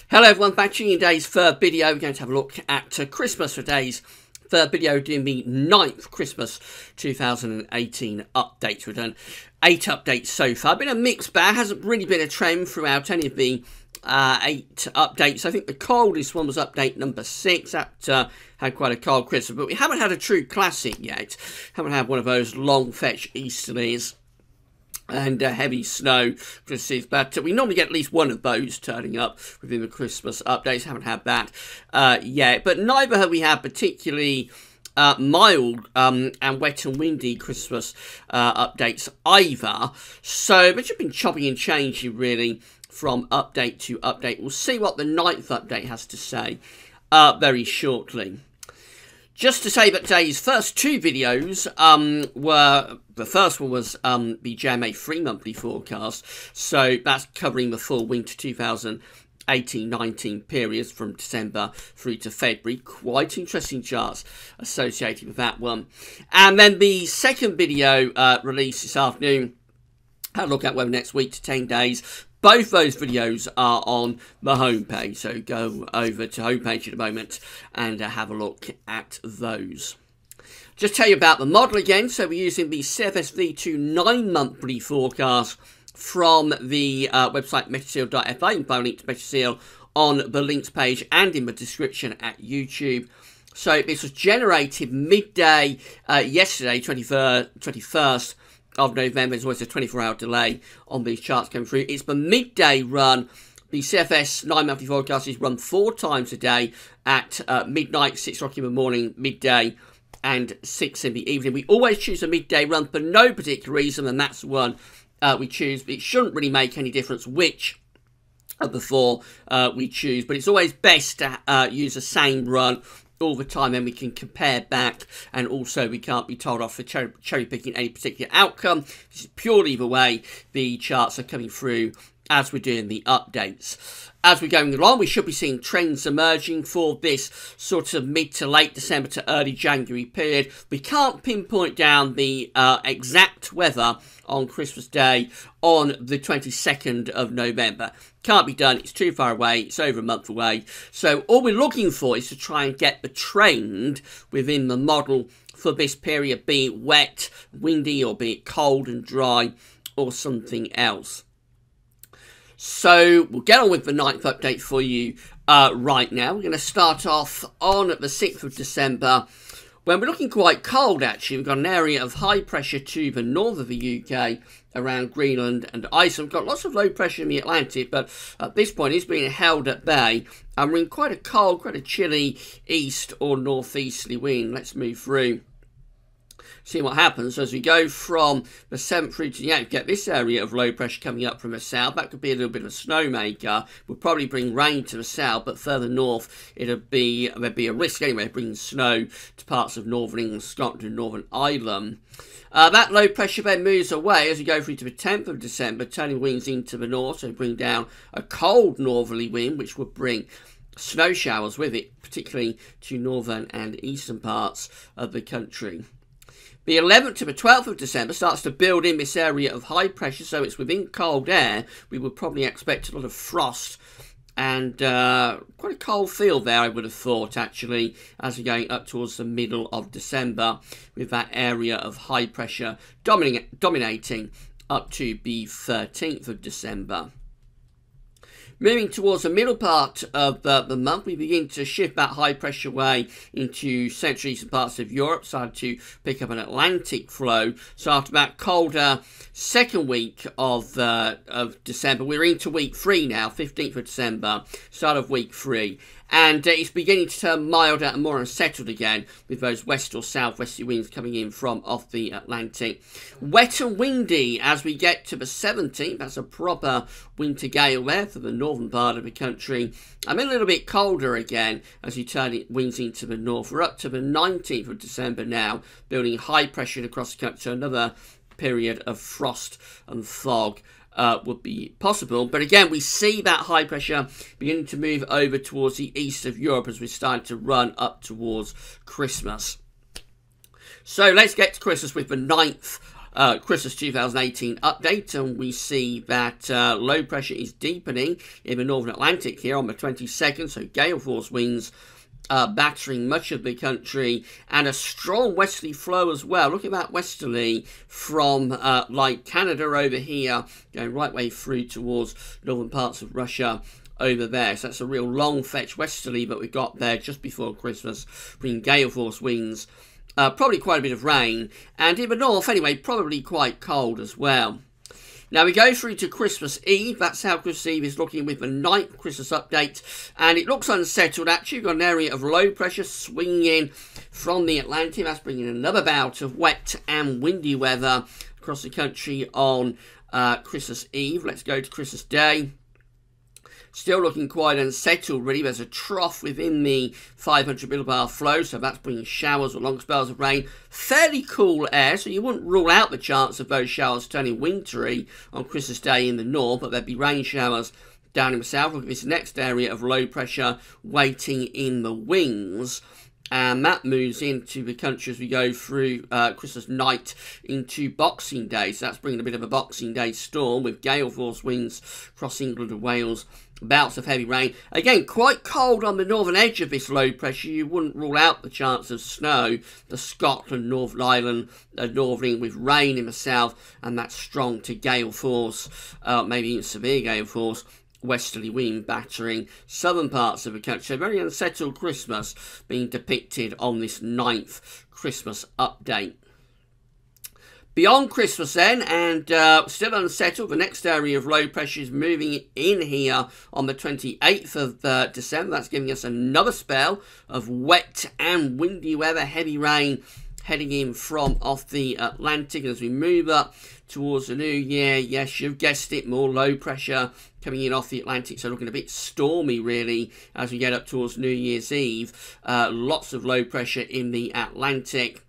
Hello everyone, back to today's third video. We're going to have a look at Christmas for today's third video, doing the 9th Christmas 2018 updates. We've done 8 updates so far. Been a mixed bag, hasn't really been a trend throughout any of the 8 updates. I think the coldest one was update number 6. That had quite a cold Christmas, but we haven't had a true classic yet. Haven't had one of those long fetch Easterlies and heavy snow Christmas, but we normally get at least one of those turning up within the Christmas updates. Haven't had that yet, but neither have we had particularly mild and wet and windy Christmas updates either. So but you've been chopping and changing really from update to update. We'll see what the 9th update has to say very shortly. Just to say that today's first 2 videos were, the first one was the JMA 3 monthly forecast, so that's covering the full winter 2018-19 periods from December through to February. Quite interesting charts associated with that one. And then the second video released this afternoon, had a look at weather next week to 10 days. Both those videos are on the homepage, so go over to homepage at the moment and have a look at those. Just tell you about the model again. So we're using the CFS V2 9-monthly forecast from the website meteorseal.fa. You can find a link to Meteorseal on the links page and in the description at YouTube. So this was generated midday yesterday, 21st of November. There's always a 24-hour delay on these charts coming through. It's the midday run. The CFS 9-monthly forecast is run 4 times a day at midnight, 6 o'clock in the morning, midday, and 6 in the evening. We always choose a midday run for no particular reason, and that's the one we choose. It shouldn't really make any difference which of the 4 we choose, but it's always best to use the same run all the time, and we can compare back, and also we can't be told off for cherry picking any particular outcome. This is purely the way the charts are coming through as we're doing the updates. As we're going along, we should be seeing trends emerging for this sort of mid to late December to early January period. We can't pinpoint down the exact weather on Christmas Day on the 22nd of November. Can't be done. It's too far away. It's over a month away. So all we're looking for is to try and get the trend within the model for this period, be it wet, windy, or be it cold and dry, or something else. So we'll get on with the 9th update for you right now. We're going to start off on the 6th of December, when we're looking quite cold actually. We've got an area of high pressure to the north of the UK, around Greenland and Iceland. We've got lots of low pressure in the Atlantic, but at this point it's being held at bay. And we're in quite a cold, quite a chilly east or northeasterly wind. Let's move through. See what happens as we go from the 7th through to the 8th. Get this area of low pressure coming up from the south. That could be a little bit of a snowmaker. Will probably bring rain to the south, but further north there'd be a risk anyway of bringing snow to parts of northern England, Scotland and Northern Ireland. That low pressure then moves away as we go through to the 10th of December, turning winds into the north, so bring down a cold northerly wind, which would bring snow showers with it, particularly to northern and eastern parts of the country. The 11th to the 12th of December starts to build in this area of high pressure, so it's within cold air. We would probably expect a lot of frost and quite a cold feel there, I would have thought, actually, as we're going up towards the middle of December, with that area of high pressure dominating up to the 13th of December. Moving towards the middle part of the month, we begin to shift that high pressure way into central eastern parts of Europe, starting to pick up an Atlantic flow. So after that colder second week of December, we're into week 3 now, 15th of December, start of week 3. And it's beginning to turn milder and more unsettled again, with those west or southwesterly winds coming in from off the Atlantic. Wet and windy as we get to the 17th. That's a proper winter gale there for the northern part of the country. I'm a little bit colder again as you turn winds into the north. We're up to the 19th of December now, building high pressure across the country. So another period of frost and fog would be possible. But again, we see that high pressure beginning to move over towards the east of Europe as we start to run up towards Christmas. So let's get to Christmas with the 9th Christmas 2018 update, and we see that low pressure is deepening in the Northern Atlantic here on the 22nd, so gale force winds battering much of the country, and a strong westerly flow as well. Look at that westerly from like Canada over here, going right way through towards northern parts of Russia over there. So that's a real long fetch westerly that we got there just before Christmas, bringing gale force winds. Probably quite a bit of rain, and in the north anyway, probably quite cold as well. Now we go through to Christmas Eve. That's how Christmas Eve is looking with the 9th Christmas update, and it looks unsettled actually. We've got an area of low pressure swinging in from the Atlantic. That's bringing another bout of wet and windy weather across the country on Christmas Eve. Let's go to Christmas Day. Still looking quite unsettled, really. There's a trough within the 500 millibar flow, so that's bringing showers or long spells of rain. Fairly cool air, so you wouldn't rule out the chance of those showers turning wintry on Christmas Day in the north, but there'd be rain showers down in the south. Look at this next area of low pressure waiting in the wings. And that moves into the country as we go through Christmas night into Boxing Day. So that's bringing a bit of a Boxing Day storm with gale force winds across England and Wales. Bouts of heavy rain. Again, quite cold on the northern edge of this low pressure. You wouldn't rule out the chance of snow. The Scotland, Northern Ireland, northern with rain in the south. And that's strong to gale force, maybe even severe gale force. Westerly wind battering southern parts of the country. So very unsettled Christmas being depicted on this 9th Christmas update. Beyond Christmas then, and still unsettled, the next area of low pressure is moving in here on the 28th of December. That's giving us another spell of wet and windy weather, heavy rain heading in from off the Atlantic. As we move up towards the new year, yes, you've guessed it, more low pressure coming in off the Atlantic, so looking a bit stormy really as we get up towards New Year's Eve. Lots of low pressure in the Atlantic.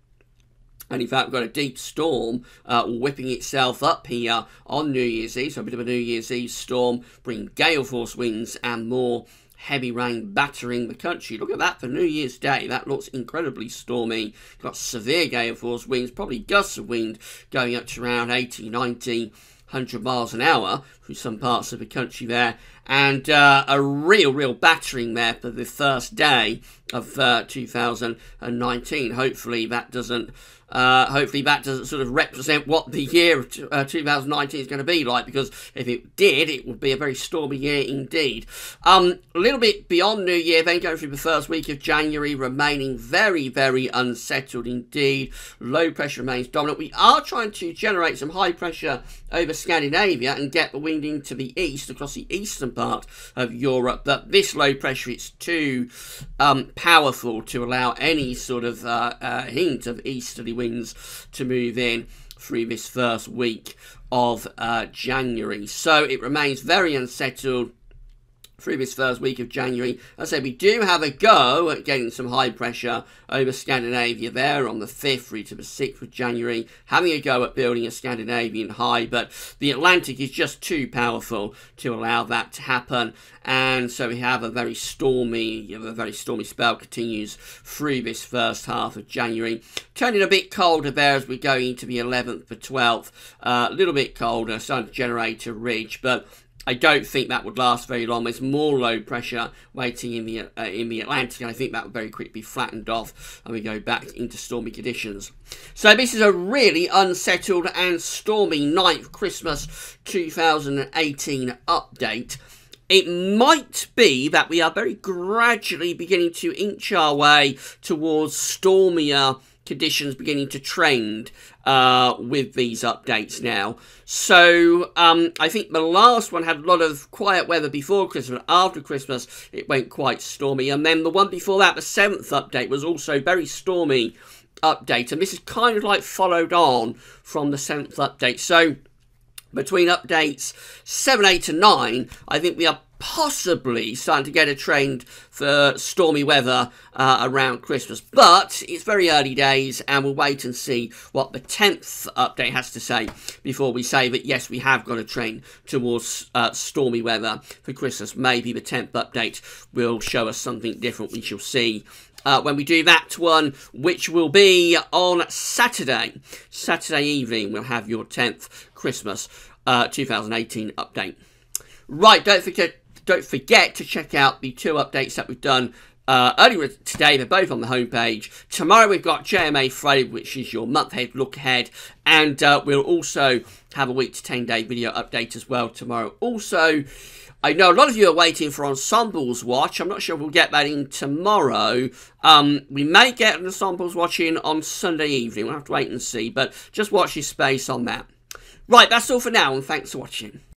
And in fact, we've got a deep storm whipping itself up here on New Year's Eve. So a bit of a New Year's Eve storm, bringing gale force winds and more heavy rain battering the country. Look at that for New Year's Day. That looks incredibly stormy. Got severe gale force winds, probably gusts of wind going up to around 80, 90, 100 miles an hour through some parts of the country there. And a real battering there for the first day of 2019. Hopefully that doesn't sort of represent what the year of 2019 is going to be like, because if it did, it would be a very stormy year indeed. A little bit beyond New Year, then going through the first week of January, remaining very unsettled indeed. Low pressure remains dominant. We are trying to generate some high pressure over Scandinavia and get the wind into the east, across the eastern part of Europe, but this low pressure, it's too powerful to allow any sort of hint of easterly winds to move in through this first week of January. So it remains very unsettled through this first week of January. As I say, we do have a go at getting some high pressure over Scandinavia there on the 5th through to the 6th of January, having a go at building a Scandinavian high, but the Atlantic is just too powerful to allow that to happen. And so we have a very stormy spell continues through this first half of January. Turning a bit colder there as we go into the 11th, the 12th. A little bit colder, starting to generate a ridge, but I don't think that would last very long. There's more low pressure waiting in the Atlantic, and I think that would very quickly be flattened off, and we go back into stormy conditions. So this is a really unsettled and stormy 9th Christmas 2018 update. It might be that we are very gradually beginning to inch our way towards stormier conditions beginning to trend with these updates now. So I think the last one had a lot of quiet weather before Christmas. After Christmas, it went quite stormy. And then the one before that, the 7th update, was also very stormy update. And this is kind of like followed on from the 7th update. So between updates 7, 8 and 9, I think we are possibly starting to get a trend for stormy weather around Christmas, but it's very early days and we'll wait and see what the 10th update has to say before we say that yes, we have got a trend towards stormy weather for Christmas. Maybe the 10th update will show us something different. We shall see when we do that one, which will be on Saturday evening. We'll have your 10th Christmas 2018 update. Right, don't forget to check out the 2 updates that we've done earlier today. They're both on the homepage. Tomorrow we've got JMA Friday, which is your month-ahead look ahead. And we'll also have a week to 10-day video update as well tomorrow. Also, I know a lot of you are waiting for Ensembles Watch. I'm not sure if we'll get that in tomorrow. We may get an Ensembles Watch in on Sunday evening. We'll have to wait and see. But just watch your space on that. Right, that's all for now, and thanks for watching.